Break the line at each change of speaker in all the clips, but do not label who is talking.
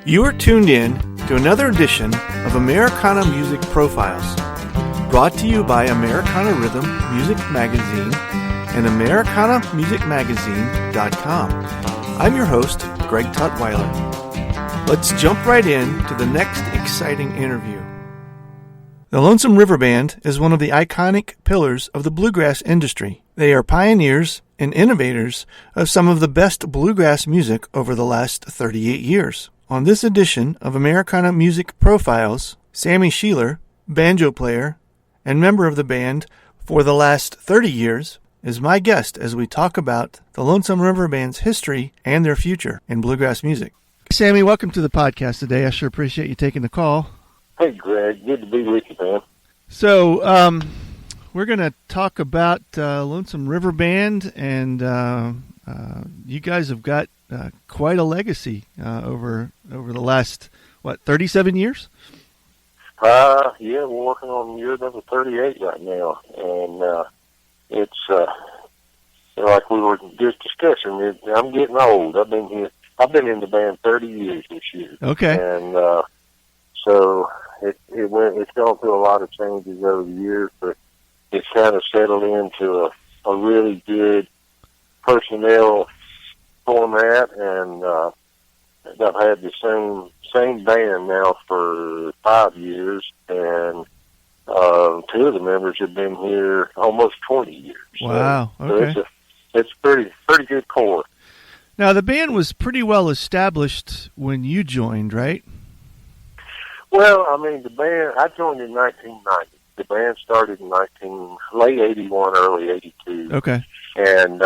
You are tuned in to another edition of Americana Music Profiles, brought to you by Americana Rhythm Music Magazine and AmericanaMusicMagazine.com. I'm your host, Greg Tutwiler. Let's jump right in to the next exciting interview. The Lonesome River Band is one of the iconic pillars of the bluegrass industry. They are pioneers and innovators of some of the best bluegrass music over the last 38 years. On this edition of Americana Music Profiles, Sammy Shealor, banjo player and member of the band for the last 30 years, is my guest as we talk about the Lonesome River Band's history and their future in bluegrass music. Sammy, welcome to the podcast today. I sure appreciate you taking the call.
Hey, Greg. Good to be with you, man.
So, we're going to talk about Lonesome River Band, and you guys have got quite a legacy over the last, 37 years?
Yeah, we're working on year number 38 right now, and it's like we were just discussing. I'm getting old. I've been in the band 30 years this year.
Okay.
And so it's gone through a lot of changes over the years, but it's kind of settled into a really good personnel format, and I've had the same band now for 5 years, and two of the members have been here almost 20 years.
Wow. Okay.
So it's pretty good core.
Now, the band was pretty well established when you joined, right?
Well, I mean, the band, I joined in 1990. The band started in late 81, early 82.
Okay.
And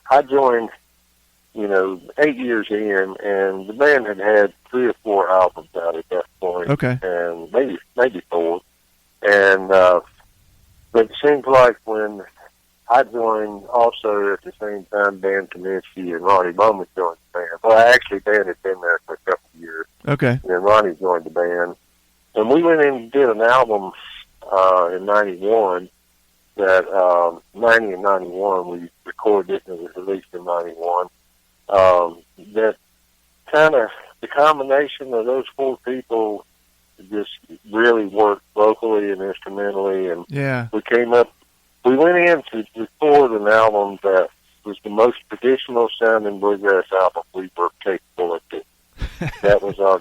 I joined, 8 years in, and the band had 3 or 4 albums out at that point.
Okay.
And maybe 4. And but it seems like when I joined also at the same time, Dan Kaminsky and Ronnie Bowman joined the band. Well, actually, Dan had been there for a couple of years.
Okay.
And then Ronnie joined the band. And we went in and did an album in 91 that 90 and 91, we recorded it and it was released in 91. That kind of, the combination of those 4 people just really worked vocally and instrumentally. And
yeah,
we went in to record an album that was the most traditional sounding bluegrass album we were capable of doing. That was our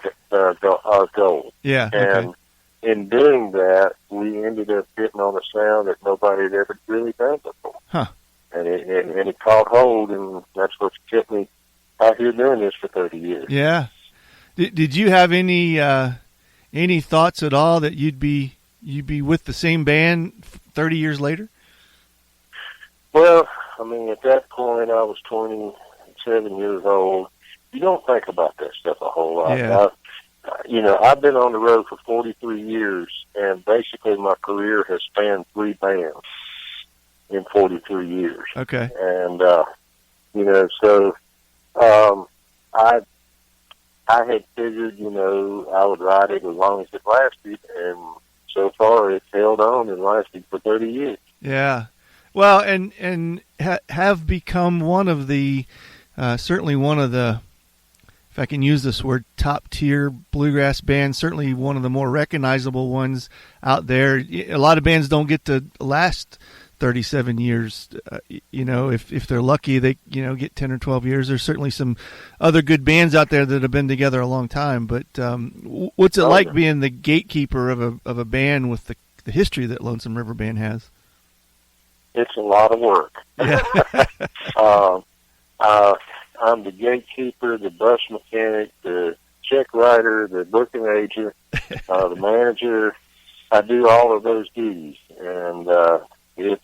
goal.
Yeah.
And in doing that, we ended up getting on a sound that nobody had ever really done before.
Huh.
And it caught hold, and that's what kept me out here doing this for 30 years.
Yeah. Did you have any thoughts at all that you'd be with the same band 30 years later?
Well, I mean, at that point, I was 27 years old. You don't think about that stuff a whole lot.
Yeah.
I've been on the road for 43 years, and basically my career has spanned 3 bands in 43 years.
Okay.
And, so I had figured, I would ride it as long as it lasted, and so far it's held on and lasted for 30 years.
Yeah. Well, and have become one of the, certainly one of the, if I can use this word, top-tier bluegrass bands, certainly one of the more recognizable ones out there. A lot of bands don't get to last 37 years. If they're lucky, they, get 10 or 12 years. There's certainly some other good bands out there that have been together a long time. But what's it like being the gatekeeper of a band with the history that Lonesome River Band has?
It's a lot of work.
Yeah.
I'm the gatekeeper, the bus mechanic, the check writer, the booking agent, the manager. I do all of those duties, and it's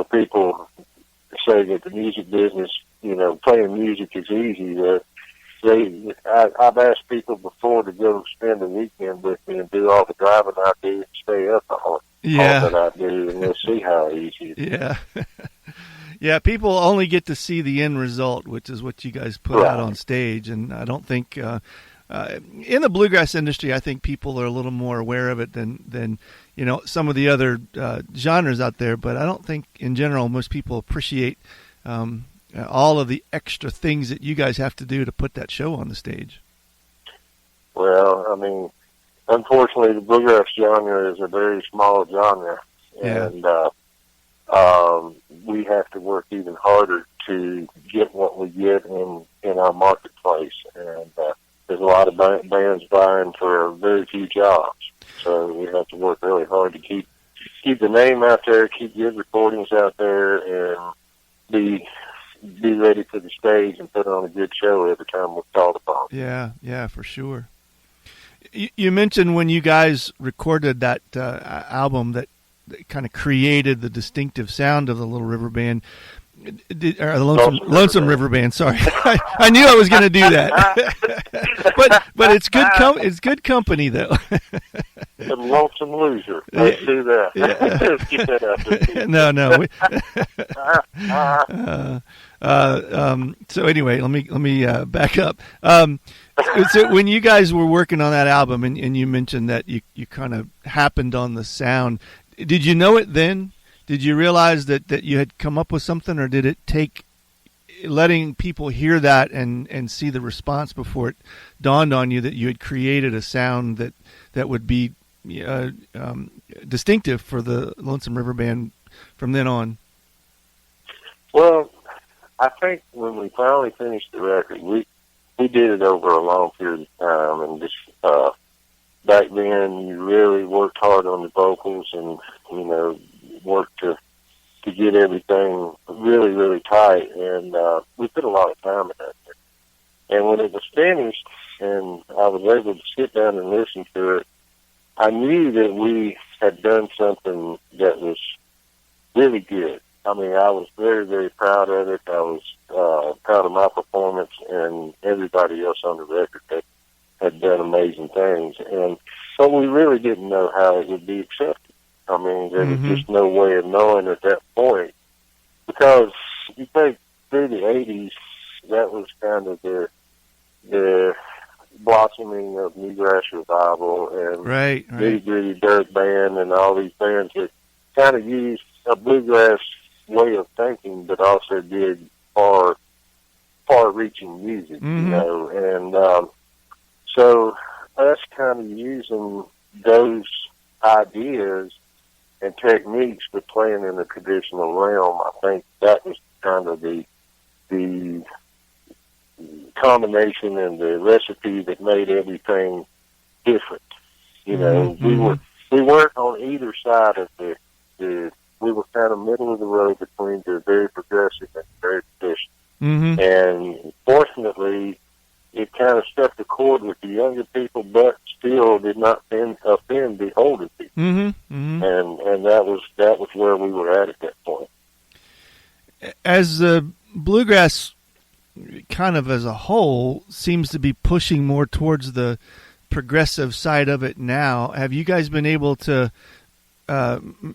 people say that the music business, playing music is easy. I've asked people before to go spend a weekend with me and do all the driving I do and stay up all that I do, and they'll see how easy it is.
Yeah. Yeah, people only get to see the end result, which is what you guys put out on stage. And I don't think in the bluegrass industry, I think people are a little more aware of it than some of the other genres out there. But I don't think in general most people appreciate all of the extra things that you guys have to do to put that show on the stage.
Well, I mean, unfortunately, the bluegrass genre is a very small genre, and we have to work even harder to get what we get in our marketplace. And there's a lot of bands vying for very few jobs, so we have to work really hard to keep the name out there, keep good recordings out there, and be ready for the stage and put on a good show every time we're called upon.
Yeah, for sure. You mentioned when you guys recorded that album that kind of created the distinctive sound of the Little River Band, or the Lonesome River Band. Sorry, I knew I was going to do that, but it's good. It's good company though.
The Lonesome Loser. Let's do that.
Yeah.
Let's get that
out there. So anyway, let me back up. So when you guys were working on that album, and you mentioned that you kind of happened on the sound, did you know it then? Did you realize that you had come up with something, or did it take letting people hear that and see the response before it dawned on you that you had created a sound that would be distinctive for the Lonesome River Band from then on?
Well, I think when we finally finished the record, we did it over a long period of time, and just back then you really worked hard on the vocals and worked to get everything really, really tight, and we put a lot of time in that. And when it was finished and I was able to sit down and listen to it, I knew that we had done something that was really good. I mean, I was very, very proud of it. I was proud of my performance, and everybody else on the record that had done amazing things. But we really didn't know how it would be accepted. I mean, there was just no way of knowing at that point. Because you think through the 80s, that was kind of the blossoming of Bluegrass Revival and Nitty Gritty Dirt Band and all these bands that kind of used a bluegrass way of thinking, but also did far-reaching music, and so us kind of using those ideas and techniques but playing in the traditional realm, I think that was kind of the combination and the recipe that made everything different. We weren't on either side of we were kind of middle of the road between the very progressive and very traditional. And fortunately, it kind of struck the chord with the younger people, but still did not offend the older people. And that was where we were at that point.
As the bluegrass, kind of as a whole, seems to be pushing more towards the progressive side of it now, have you guys been able to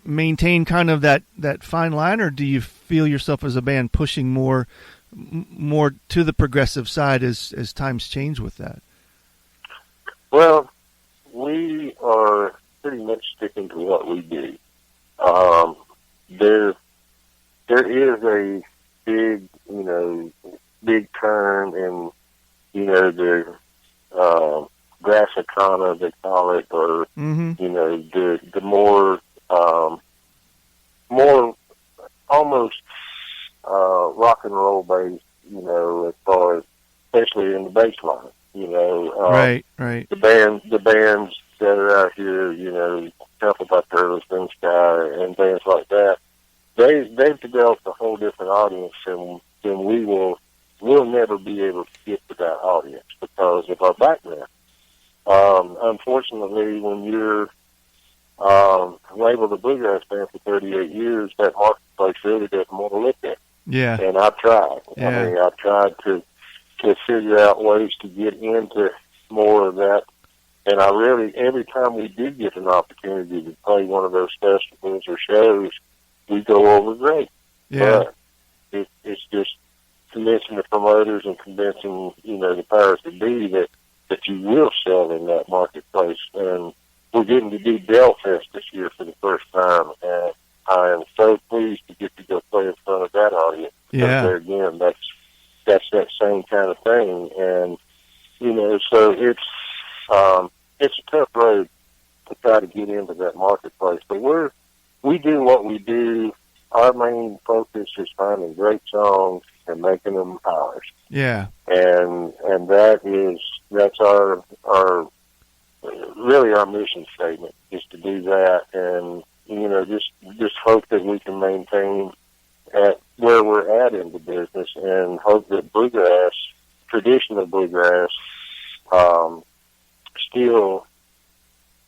maintain kind of that fine line, or do you feel yourself as a band pushing more to the progressive side as times change with that?
Well, we are pretty much sticking to what we do. There is a big turn in, the Americana, they call it, or the more almost rock and roll based, as far as especially in the bass line,
right.
The bands that are out here, Temple by Turtle, Spin Sky, and bands like that, they've developed a whole different audience, and we'll never be able to get to that audience because of our background. Unfortunately, when you're labeled a bluegrass band for 38 years, that marketplace really doesn't want to look at it.
Yeah.
And I've tried.
Yeah.
I mean, I've tried to figure out ways to get into more of that. And I really, every time we do get an opportunity to play one of those festivals or shows, we go over great.
Yeah.
But it's just convincing the promoters and convincing, the powers that be that you will sell in that marketplace. And we're getting to do Dell Fest this year for the first time, and I am so pleased to get to go play in front of that audience.
Yeah.
There again, that's that same kind of thing. And, so it's a tough road to try to get into that marketplace. But we do what we do. Our main focus is finding great songs and making them ours.
Yeah.
And that's our really our mission statement is to do that, and just hope that we can maintain at where we're at in the business, and hope that bluegrass, traditional bluegrass, still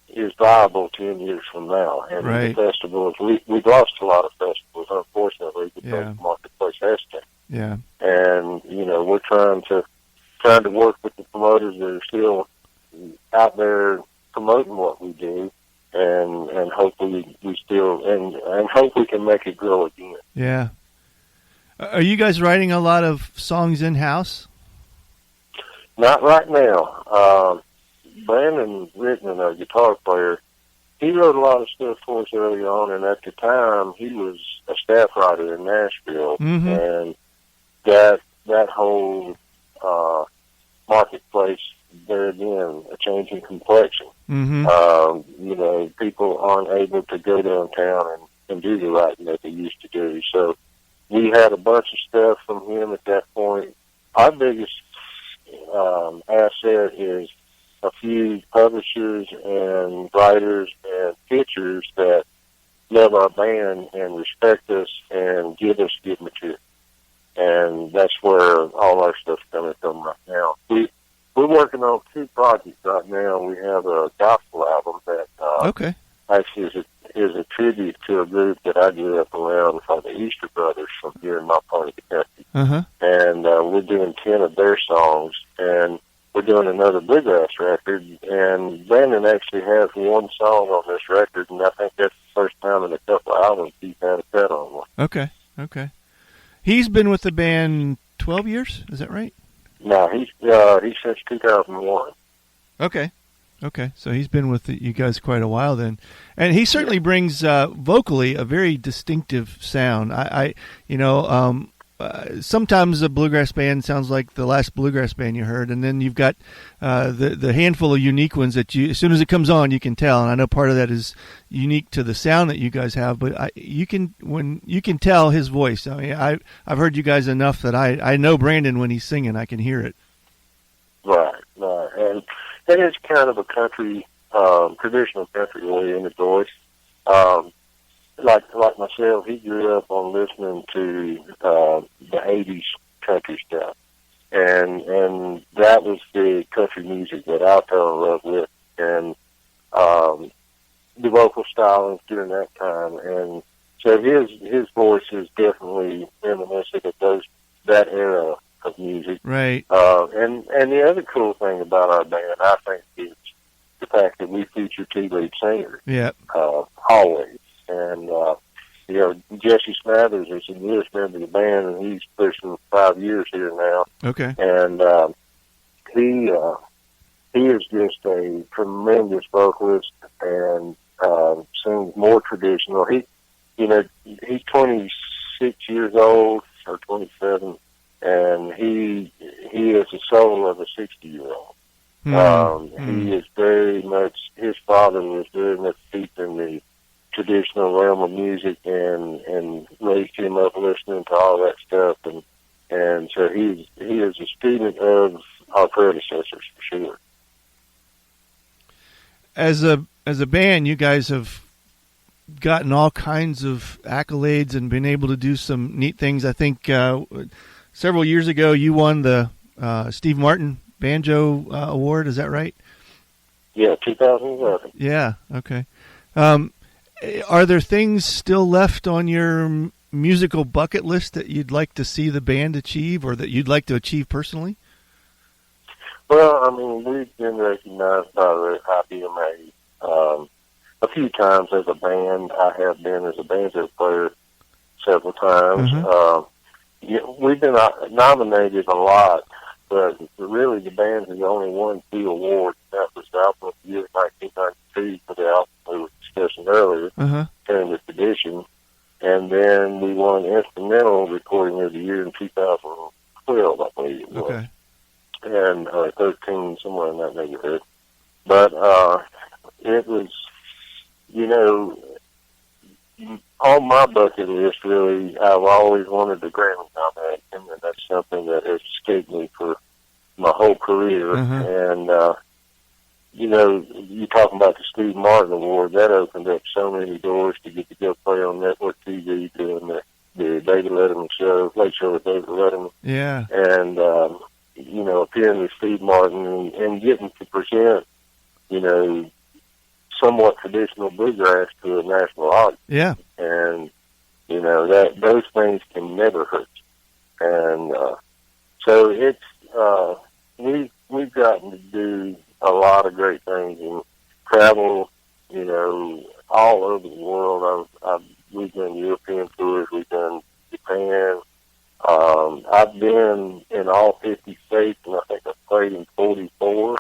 is viable 10 years from now. And
right.
The festivals, we've lost a lot of festivals, unfortunately, because the marketplace has changed.
Yeah.
And we're trying to work with the promoters that are still out there promoting what we do, and hopefully we still and hope we can make it grow again.
Yeah. Are you guys writing a lot of songs in house?
Not right now. Brandon Rickman, our guitar player, he wrote a lot of stuff for us early on, and at the time he was a staff writer in Nashville,
mm-hmm.
and that whole marketplace, there again, a changing complexion.
Mm-hmm.
People aren't able to go downtown and do the writing that they used to do. So we had a bunch of stuff from him at that point. Our biggest asset is a few publishers and writers and pitchers that love our band and respect us and give us good material. And that's where all our stuff's coming from right now. We're working on 2 projects right now. We have a gospel album that actually is a tribute to a group that I grew up around called the Easter Brothers from here in my part of the country.
Uh-huh.
And we're doing 10 of their songs, and we're doing another bluegrass record. And Brandon actually has one song on this record, and I think that's the first time in a couple of albums he's had a cut on one.
Okay. He's been with the band 12 years, is that right?
No, he's since 2001.
Okay. So he's been with you guys quite a while then, and he certainly brings vocally a very distinctive sound. Sometimes a bluegrass band sounds like the last bluegrass band you heard, and then you've got the handful of unique ones that as soon as it comes on, you can tell. And I know part of that is unique to the sound that you guys have, but you can tell his voice. I mean, I've heard you guys enough that I know Brandon when he's singing. I can hear it.
Right, and it is kind of a country, traditional country way in the voice. Like myself, he grew up on listening to the 80s country stuff. And that was the country music that I fell in love with. And the vocal stylings during that time. And so his voice is definitely reminiscent of that era of music.
Right.
And the other cool thing about our band, I think, is the fact that we feature 2 lead singers.
Yeah.
Always. And, Jesse Smathers is the newest member of the band, and he's pushing 5 years here now.
Okay.
And he is just a tremendous vocalist and sings more traditional. He's 26 years old or 27, and he is the soul of a 60-year-old. He is very much, his father was very much deep in the traditional realm of music and raised him up listening to all that stuff, and so he is a student of our predecessors for sure.
As a band, you guys have gotten all kinds of accolades and been able to do some neat things. I think several years ago you won the Steve Martin Banjo Award. Is that right?
Yeah, 2011.
Yeah. Okay. Are there things still left on your musical bucket list that you'd like to see the band achieve, or that you'd like to achieve personally?
Well, I mean, we've been recognized by the IBMA a few times as a band. I have been as a banjo player several times.
Mm-hmm.
We've been nominated a lot, but really the band has only won 2 awards. That was the album of the year 1992 for the album we were discussing earlier, during this edition. And then we won Instrumental Recording of the Year in 2012, I believe it was.
Okay.
And 13, somewhere in that neighborhood. But it was, you know, on my bucket list, really, I've always wanted the Grammy nomination, and that's something that has escaped me for my whole career. And, you know, you talking about the Steve Martin Award, that opened up so many doors to get to go play on network TV doing the David Letterman show, Late Show with David Letterman.
Yeah.
And, you know, appearing with Steve Martin and getting to present, you know, somewhat traditional bluegrass to a national audience.
Yeah.
And, you know, that those things can never hurt. And so it's, we've gotten to do a lot of great things and travel, you know, all over the world. We've done European tours, we've done Japan. I've been in all 50 states, and I think I've played in 44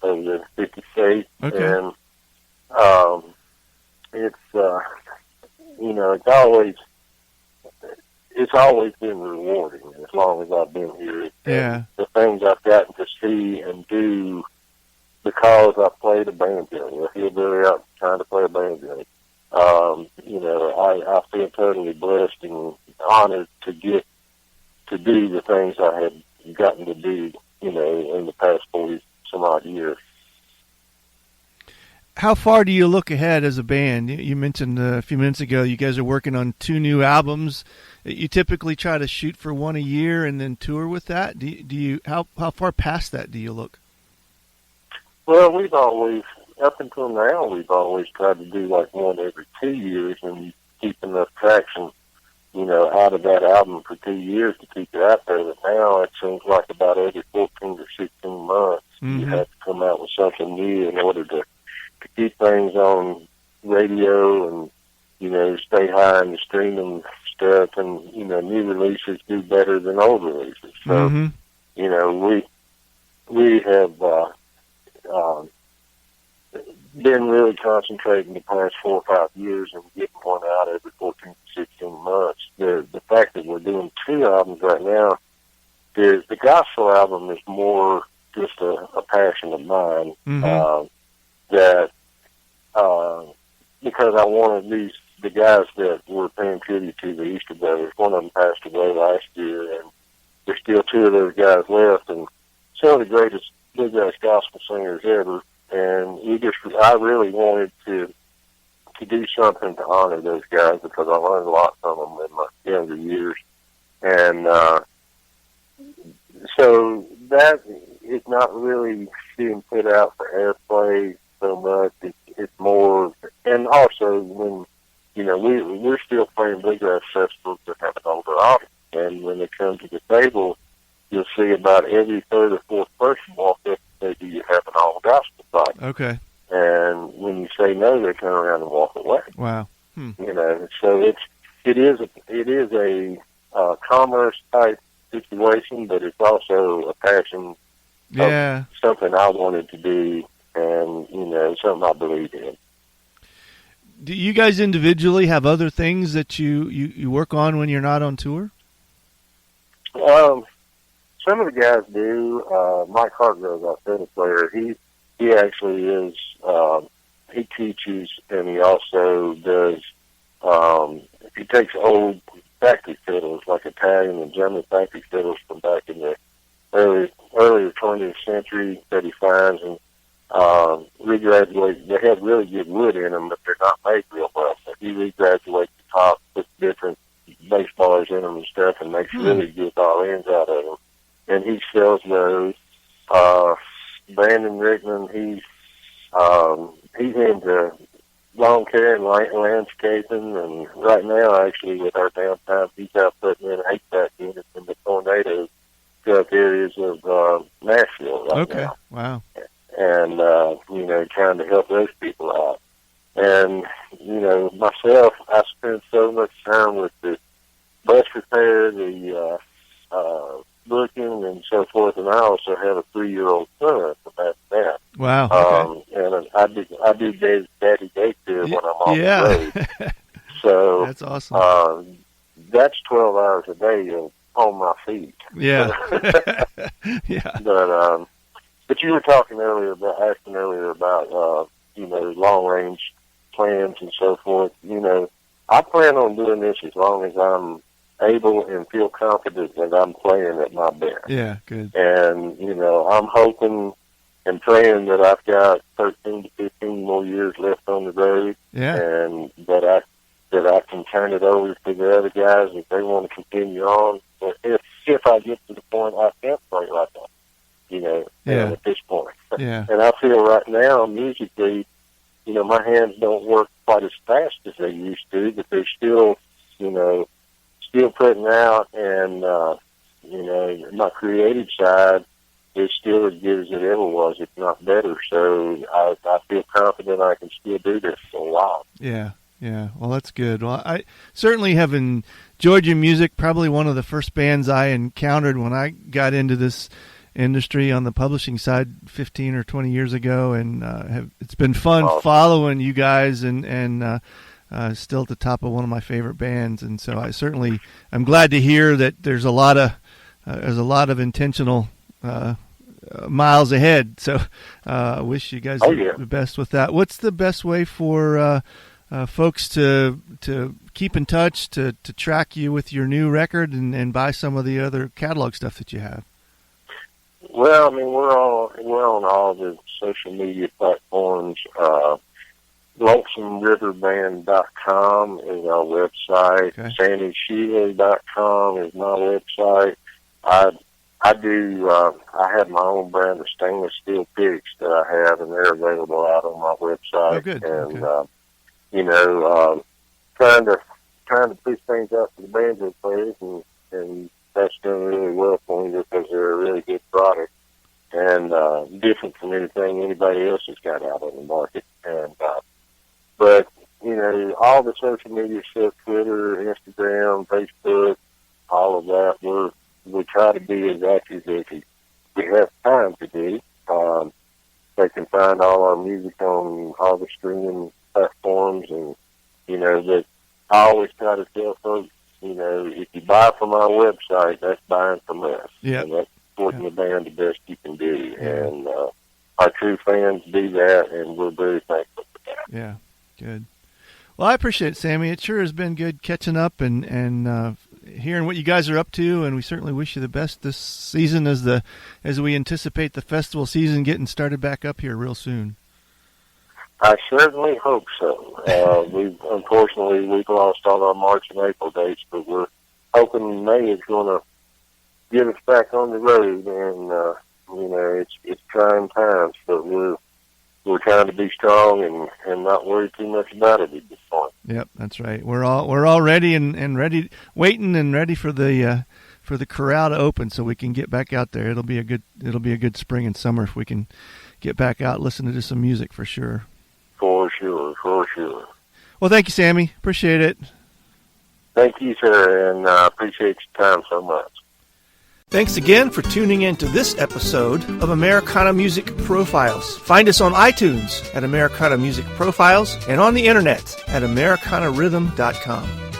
of the 50 states.
Okay.
And it's, you know, it's always been rewarding as long as I've been here.
Yeah.
The things I've gotten to see and do because I played a banjo, a hillbilly out trying to play a banjo. You know, I feel totally blessed and honored to get to do the things I have gotten to do, you know, in the past 40 some odd years.
How far do you look ahead as a band? You mentioned a few minutes ago you guys are working on 2 new albums. You typically try to shoot for 1 a year and then tour with that. Do you how far past that do you look?
Well, we've always, up until now, we've always tried to do like 1 every 2 years and keep enough traction, you know, out of that album for 2 years to keep it out there. But now it seems like about every 14 or 16 months you have to come out with something new in order to keep things on radio and, you know, stay high in the streaming stuff, and, you know, new releases do better than old releases. So, you know, we have been really concentrating the past 4 or 5 years and getting one out every 14 to 16 months. The fact that we're doing 2 albums right now is the gospel album is more just a passion of mine. That because I wanted the guys that were paying tribute to the Easter Brothers. One of them passed away last year, and there's still 2 of those guys left, and some of the greatest bluegrass gospel singers ever. And I really wanted to do something to honor those guys because I learned a lot from them in my younger years, and so that is not really being put out for airplay so much. It's more, and also when, you know, we're still playing bluegrass festivals that have an older audience, and when they come to the table, you'll see about every 3rd or 4th person walk up and say, "Do you have an all gospel site?"
Okay.
And when you say no, they turn around and walk away.
Wow.
You know, so it is a commerce type situation, but it's also a passion.
Yeah.
Something I wanted to do, and, you know, something I believe in.
Do you guys individually have other things that you work on when you're not on tour?
Some of the guys do. Mike Hargrove, our fiddle player, he actually is, he teaches, and he also does, he takes old factory fiddles, like Italian and German factory fiddles from back in the earlier 20th century that he finds, and regraduates. They have really good wood in them, but they're not made real well. So he regraduates the top, puts different bass bars in them and stuff, and makes really good violins out of them. And he sells those. Brandon Rickman, he's into lawn care and landscaping, and right now, actually, with our downtime, he's out putting in HVAC units in the tornado struck areas of Nashville right now.
Okay, wow.
And, you know, trying to help those people out. And, you know, myself, I spend so much time with the bus repair, the booking, and so forth, and I also have a 3-year-old son from that.
Wow. Okay.
And I do daddy daycare when I'm on the road. So
that's awesome.
That's 12 hours a day on my feet.
Yeah. Yeah.
But you were asking earlier about long range plans and so forth. I plan on doing this as long as I'm able and feel confident that I'm playing at my best.
Yeah, good.
And I'm hoping and praying that I've got 13 to 15 more years left on the road.
Yeah.
And that I can turn it over to the other guys if they want to continue on. But if I get to the point I can't play like that, at this point.
Yeah.
And I feel right now, musically, my hands don't work quite as fast as they used to, but they're still putting out, and my creative side is still as good as it ever was, if not better. So I feel confident I can still do this for a while.
Yeah. Yeah, well, that's good. Well, I certainly have enjoyed your music. Probably one of the first bands I encountered when I got into this industry on the publishing side 15 or 20 years ago, and it's been fun following you guys, and still at the top of one of my favorite bands. And so I'm glad to hear that there's a lot of intentional miles ahead. So I wish you guys the best with that. What's the best way for folks to keep in touch, to track you with your new record and buy some of the other catalog stuff that you have?
Well, I mean, we're on all the social media platforms. LonesomeRiverBand.com is our website. Okay. SammyShealor.com is my website. I have my own brand of stainless steel picks that I have, and they're available out on my website.
Oh, good.
And
okay.
Trying to push things out to the banjo players, and that's done really well for me because they're a really good product and different from anything anybody else has got out on the market. And but all the social media stuff, Twitter, Instagram, Facebook, all of that, we try to be as active as we have time to be. They can find all our music on all the streaming platforms, and that I always try to tell folks, if you buy from our website, that's buying from us.
Yeah.
And that's supporting the band the best you can do. Yeah. And our true fans do that, and we're very thankful for that.
Yeah, good. Well, I appreciate it, Sammy. It sure has been good catching up and hearing what you guys are up to, and we certainly wish you the best this season as we anticipate the festival season getting started back up here real soon.
I certainly hope so. We've lost all our March and April dates, but we're hoping May is going to get us back on the road. And it's trying times, but we're trying to be strong and not worry too much about it at this point.
Yep, that's right. We're all ready and ready, waiting and ready for the corral to open so we can get back out there. It'll be a good spring and summer if we can get back out listening to some music for sure.
For sure.
Well, thank you, Sammy. Appreciate it.
Thank you, sir, and I appreciate your time so much.
Thanks again for tuning in to this episode of Americana Music Profiles. Find us on iTunes at Americana Music Profiles and on the internet at AmericanaRhythm.com.